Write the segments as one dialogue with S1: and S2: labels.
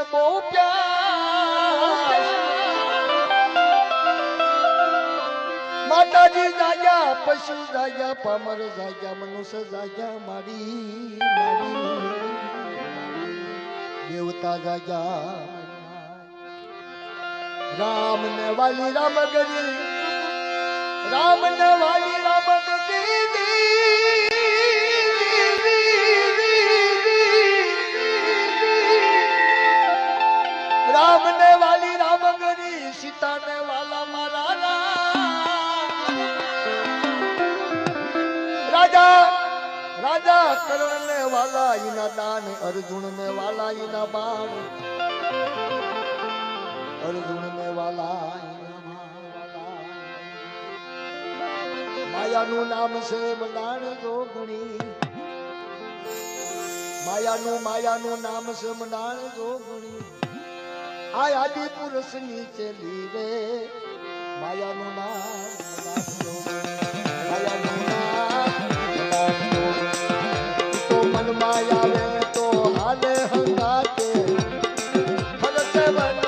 S1: બહુ પ્યાર માતાજી જાગ્યા પશુ જાગ્યા પામર જાગ્યા મનુષ્ય જાગ્યા મારી દેવતા જાગ્યા રામ ને વાલી રામ ગરી રામ ને વાલી રામ રામ ને વાલી રામ ગરી સીતા ને વાલા મારા રાજા રાજા કરણ ને વાલા ઈના દાન અર્જુન ને વાલા ઈના બાણ અર્જુન ને વાલા માયાનું નામ છે મંડાણ જોગણી માયાનું નામ છે મંડાણ જોગણી આ આદિ પુરુષ નીચે લીરે માયાનું નામ માયાનું નામ તો મન માયા વે તો હાલે હંગાતે ભગત બન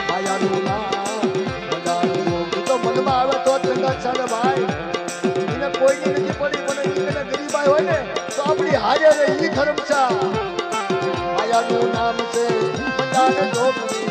S1: માયાનું નામ તો મનમાં આવે તો ચંગા ચાલે ભાઈ એને કોઈની નથી પડી પણ એને ગરીબાઈ હોય ને તો આપણી હારે રે ઈ ધર્મ છે માયાનું નામ છે મંડાણ જોગણી